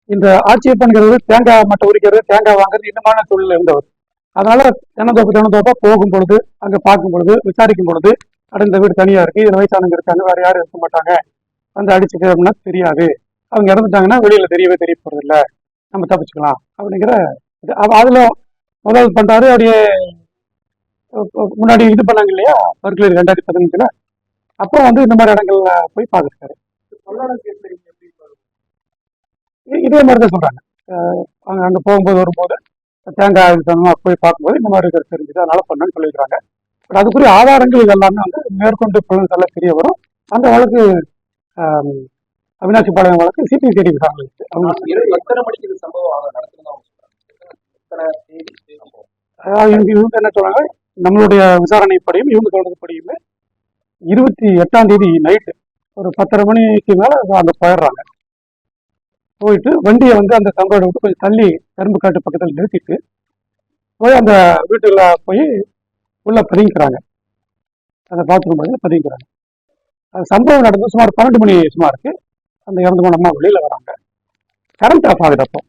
இந்த ஆட்சேபங்கிறது தேங்காய் மட்டை உரிக்கிறது, தேங்காய் வாங்குறது இந்த மாதிரி தொழில் இருந்தவர். அதனால தினந்தோப்பா போகும் பொழுது, அங்க பார்க்கும் பொழுது, விசாரிக்கும் பொழுது, இந்த வீடு தனியா இருக்கு, இதுல வயசானவங்க இருக்காங்க, வேற யாரும் இருக்க மாட்டாங்க, வந்து அடிச்சுக்கணும்னா தெரியாது, அவங்க இறந்துட்டாங்கன்னா வெளியில தெரிய போறது இல்லை, நம்ம தப்பிச்சுக்கலாம் அப்படிங்கிற அதுல முதல் பண்றாரு. அப்படியே முன்னாடி இது பண்ணாங்க இல்லையா, பர்க்லி 2015 அப்போ வந்து இந்த மாதிரி இடங்கள்ல போய் பார்த்துருக்காரு. இதே மாதிரிதான் சொல்றாங்க. அங்க போகும்போது வரும்போது தேங்காய் போய் பார்க்கும்போது இந்த மாதிரி இருக்கிறது தெரிஞ்சுது, அதனால பண்ணணும்னு சொல்லியிருக்காங்க. பட் அதுக்குரிய ஆதாரங்கள் இதெல்லாமே வந்து மேற்கொண்டு புலன்கள் தெரிய வரும். அந்த வழக்கு அவினாசி பாளையம் வழக்கு சிபிசிஐடி விசாரணை இருக்கு. இவங்க என்ன சொல்றாங்க, நம்மளுடைய விசாரணைப்படியும் இவங்க சொல்றதுப்படியுமே 28ஆம் தேதி நைட்டு ஒரு 10:30 மணிக்கு மேல அங்க போயிடுறாங்க. போயிட்டு வண்டியை வந்து அந்த சம்பவம் விட்டு கொஞ்சம் தள்ளி கரும்பு காட்டு பக்கத்தில் நிறுத்திட்டு போய் அந்த வீட்டுல போய் உள்ள பதிங்கிறாங்க. அந்த பாத்ரூம் பதிங்கிறாங்க. அது சம்பவம் நடந்து சுமார் 12 மணி சுமாருக்கு அந்த இறந்து போன அம்மா வெளியில வராங்க. கரண்ட் ஆஃப் ஆகுது. அப்போ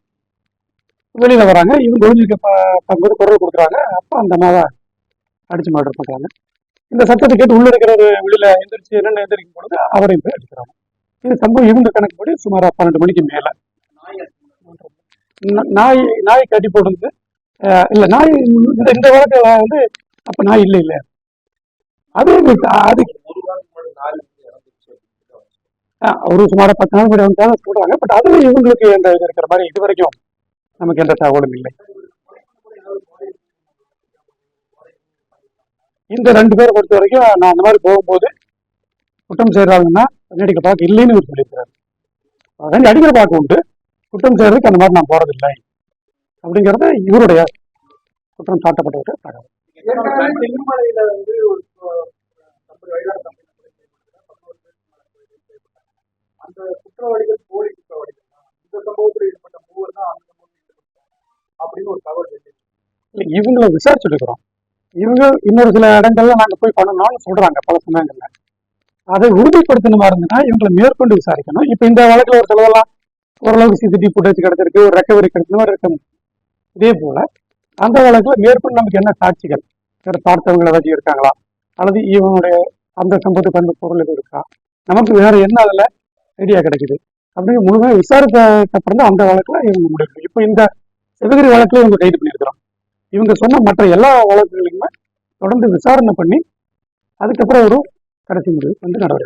வெளியில வராங்க. இவங்க ஒழிஞ்சுக்க பங்கும்போது குரல் கொடுக்குறாங்க. அப்போ அந்த அம்மாவை அடிச்சு மர்டர் பண்றாங்க. இந்த சத்தத்தை கேட்டு உள்ள இருக்கிற வெளியில எந்திரிச்சு என்னென்ன எந்திரிக்கும் பொழுது அவரையும் போய் அடிக்கிறாங்க. இது சம்பவம் இவங்க கணக்குப்படி சுமார் 12 மணிக்கு மேல. நாய் கட்டி போடுறது இல்ல, நாய் இந்த வழக்கு வந்து அப்ப நாய் இல்ல அது ஒரு சுமார 10 நாள் கூட வந்து சொல்றாங்க. பட் அதுல இவங்களுக்கு எந்த இது இருக்கிற மாதிரி இது வரைக்கும் நமக்கு எந்த தகவலும் இல்லை. இந்த 2 பேரை பொறுத்த வரைக்கும் நான் அந்த மாதிரி போகும்போது குற்றம் செய்யறாங்கன்னா நீடிக்க பார்க்க இல்லைன்னு இவர் சொல்லியிருக்கிறாரு. அதான் அடிக்கிற பார்க்க உண்டு, குற்றம் செய்யறதுக்கு அந்த மாதிரி நான் போறதில்லை அப்படிங்கறது இவருடைய குற்றம் சாட்டப்பட்டவர்கள் தகவல். அந்த குற்றவாளிகள் போலி குற்றவாளிகள் இந்த சம்பவத்தில் ஈடுபட்ட மூவர் தான் அப்படின்னு ஒரு தகவல் இல்லை. இவங்களை விசாரிச்சுருக்கிறோம். இவங்க இன்னொரு சில இடங்கள்ல நாங்க போய் பண்ணணும்னு சொல்றாங்க பல சமயங்கள்ல. அதை உறுதிப்படுத்தணுமா இருந்ததுன்னா இவங்களை மேற்கொண்டு விசாரிக்கணும். இப்ப இந்த வழக்குல ஒரு சிலதெல்லாம் ஓரளவுக்கு சிசிடிவி ஃபுட்டேஜ் கிடைச்சிருக்கு, ஒரு ரெக்கவரி கிடைச்ச மாதிரி இருக்கணும். இதே போல அந்த வழக்குல மேற்கொண்டு நமக்கு என்ன சாட்சிகள், வேற பார்த்தவங்க ஏதாச்சும் இருக்காங்களா, அல்லது இவனுடைய அந்த சம்பவத்துக்கு அந்த பொருள் எதுவும் இருக்கா, நமக்கு வேற என்ன அதுல ஐடியா கிடைக்குது அப்படின்னு முழுமையாக விசாரிச்சதுக்கு அப்புறம் தான் அந்த வழக்குல இவங்க முடிவு. இப்போ இந்த சிவகிரி வழக்குல இவங்க கைது பண்ணியிருக்கிறோம். இவங்க சொன்ன மற்ற எல்லா வழக்குகளையுமே தொடர்ந்து விசாரணை பண்ணி அதுக்கப்புறம் ஒரு கடைசி முடிவு வந்து நடவடிக்கை